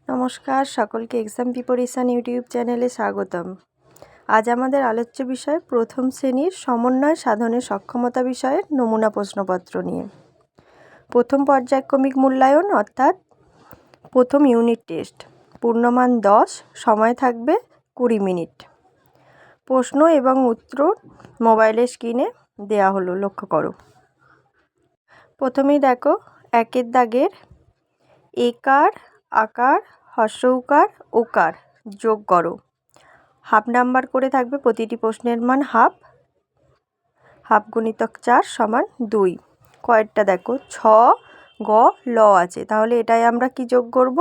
নমস্কার, সকলকে exam preparation YouTube চ্যানেলে স্বাগতম। আজ আমাদের আলোচ্য বিষয় প্রথম শ্রেণীর সমন্বয় সাধনের সক্ষমতা বিষয়ের নমুনা প্রশ্নপত্র নিয়ে। প্রথম পর্যায়ক্রমিক মূল্যায়ন অর্থাৎ প্রথম ইউনিট টেস্ট, পূর্ণমান 10, সময় থাকবে 20 মিনিট। প্রশ্ন এবং উত্তর মোবাইলের স্ক্রিনে দেয়া হলো, লক্ষ্য করো। প্রথমেই দেখো, একের দাগের একার, আকার, হ্রস্ব উকার, ওকার যোগ করো। হাফ নাম্বার করে থাকবে, প্রতিটি প্রশ্নের মান হাফ। হাফ গুণিতক 4 সমান 2। কয়েকটা দেখো, 6 গ ল আছে, তাহলে এটাই আমরা কি যোগ করব?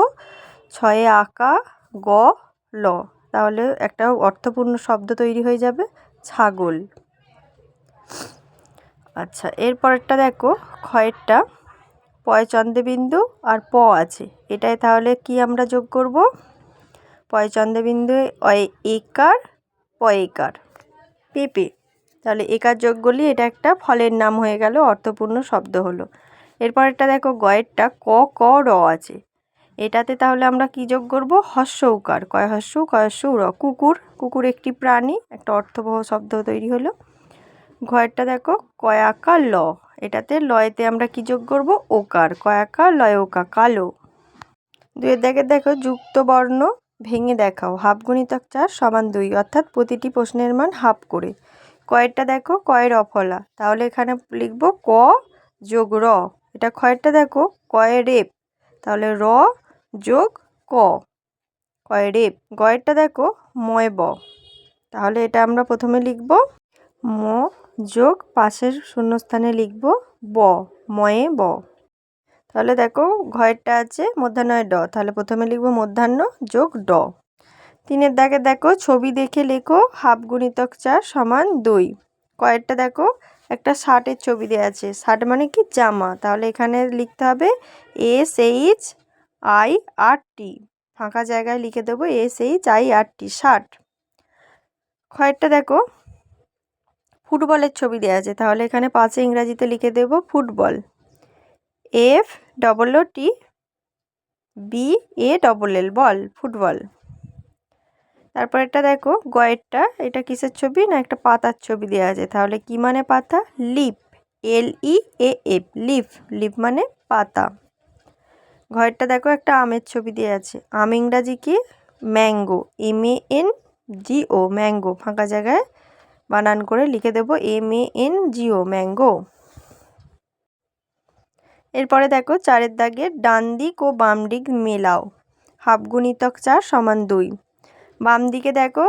6 আকা গ ল, তাহলে একটা অর্থপূর্ণ শব্দ তৈরি হয়ে যাবে, ছাগল। আচ্ছা, এরপরেরটা দেখো, ক্ষয়েরটা পয় চন্দ্রবিন্দু আর প আছে, এটাই তাহলে কি আমরা যোগ করব? পয় চন্দ্রবিন্দু একার, প একার, পেঁপে। তাহলে একার যোগ করলে এটা একটা ফলের নাম হয়ে গেল, অর্থপূর্ণ শব্দ হলো। এরপরেরটা দেখো, গয়েরটা ক ক র আছে, এটাতে তাহলে আমরা কি যোগ করব? হ্রস্ব উকার, কয় হ্রস্ব, কয়স্ব র, কুকুর। কুকুর একটি প্রাণী, একটা অর্থবহ শব্দ তৈরি হলো। ঘয়েরটা দেখো, কয়াকা ল, এটাতে লয়েতে আমরা কি যোগ করব? ওকার, কয়াকা লয় ওকা, কালো। দুয়ের দাগে দেখো, যুক্ত বর্ণ ভেঙে দেখাও। হাফ গুণিতক 4 সমান 2, অর্থাৎ প্রতিটি প্রশ্নের মান হাফ করে। কয়েরটা দেখো, কয়ের অফলা, তাহলে এখানে লিখব ক যোগ র। এটা ক্ষয়েরটা দেখো, কয়ের রেপ, তাহলে র যোগ ক, কয় রেপ। গয়েরটা দেখো, ময় ব, তাহলে এটা আমরা প্রথমে লিখব ম যোগ পাশের শূন্যস্থানে লিখব ব, ময়ে ব। তাহলে দেখো, ঘয়েরটা আছে মধ্যাহ্নয় ড, তাহলে প্রথমে লিখব মধ্যাহ্ন যোগ ড। তিনের দাগে দেখো, ছবি দেখে লেখো। হাফ গুণিতক 4 সমান 2। কয়েরটা দেখো, একটা শার্টের ছবি দেওয়া আছে, শার্ট মানে কি? জামা, তাহলে এখানে লিখতে হবে SHIRT, ফাঁকা জায়গায় লিখে দেবো SHIRT, শার্ট। ক্ষয়েরটা দেখো, ফুটবলের ছবি দেওয়া আছে, তাহলে এখানে পাশে ইংরাজিতে লিখে দেব ফুটবল, FOOTBALL, বল, ফুটবল। তারপর একটা দেখো, গয়েরটা, এটা কিসের ছবি? না, একটা পাতার ছবি দেওয়া আছে, তাহলে কি মানে পাতা? লিফ, LEAF, লিফ, লিফ মানে পাতা। ঘয়েরটা দেখো, একটা আমের ছবি দেওয়া আছে, আম ইংরাজি কি? ম্যাঙ্গো, MANGO, ম্যাঙ্গো, ফাঁকা জায়গায় বানান করে লিখে দেব MANGO, ম্যাঙ্গো। এরপরে দেখো, চারের দাগে ডান দিক ও বাম দিক মেলাও। হাফ গুণিতক 4 সমান 2। বাম দিকে দেখো,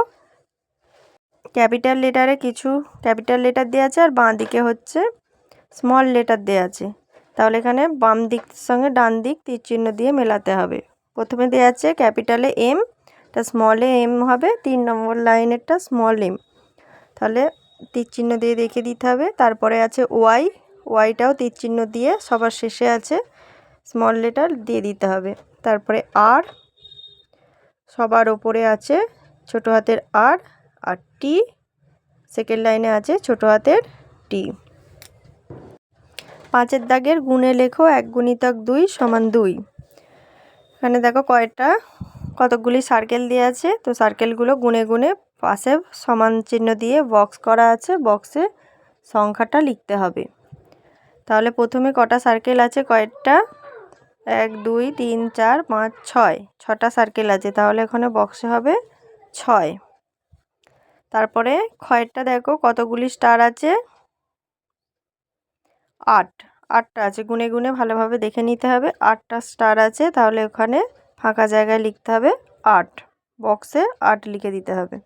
ক্যাপিটাল লেটারে কিছু ক্যাপিটাল লেটার দেওয়া আছে, আর বাঁ দিকে হচ্ছে স্মল লেটার দেওয়া আছে, তাহলে এখানে বাম দিক সঙ্গে ডান দিক তীর চিহ্ন দিয়ে মেলাতে হবে। প্রথমে দেওয়া আছে ক্যাপিটালে M, টা স্মলে M হবে, 3 নম্বর লাইনেরটা স্মল m, তাহলে তীর চিহ্ন দিয়ে রেখে দিতে হবে। তারপরে আছে ওয়াইটাও তীর চিহ্ন দিয়ে সবার শেষে আছে স্মল লেটার দিয়ে দিতে হবে। তারপরে আর, সবার ওপরে আছে ছোট হাতের আর, আর টি সেকেন্ড লাইনে আছে ছোট হাতের টি। পাঁচের দাগের গুণে লেখো 1 গুণিতক 2 সমান 2। এখানে দেখো কতকগুলি সার্কেল দিয়ে আছে, তো সার্কেলগুলো গুণে গুণে পাশে সমান চিহ্ন দিয়ে বক্স করা আছে, বক্সে সংখ্যাটা লিখতে হবে। তাহলে প্রথমে কটা সার্কেল আছে? কয়েকটা, 1 2 3 4 5 6, 6টা সার্কেল আছে, তাহলে এখানে বক্সে হবে 6। তারপরে ক্ষয়েরটা দেখো, কতগুলি স্টার আছে? 8টা আছে, গুনে গুনে ভালোভাবে দেখে নিতে হবে। 8টা স্টার আছে, তাহলে ওখানে ফাঁকা জায়গায় লিখতে হবে 8, বক্সে 8 লিখে দিতে হবে।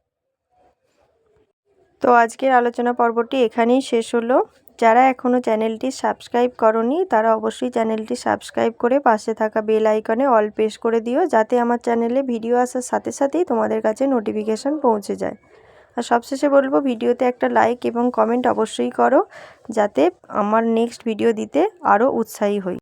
তো আজকের আলোচনা পর্বটি এখানেই শেষ হলো। যারা এখনও চ্যানেলটি সাবস্ক্রাইব করনি তারা অবশ্যই চ্যানেলটি সাবস্ক্রাইব করে পাশে থাকা বেল আইকনে অল প্রেস করে দিও, যাতে আমার চ্যানেলে ভিডিও আসার সাথে সাথেই তোমাদের কাছে নোটিফিকেশান পৌঁছে যায়। আর সবশেষে বলবো, ভিডিওতে একটা লাইক এবং কমেন্ট অবশ্যই করো, যাতে আমার নেক্সট ভিডিও দিতে আরও উৎসাহী হই।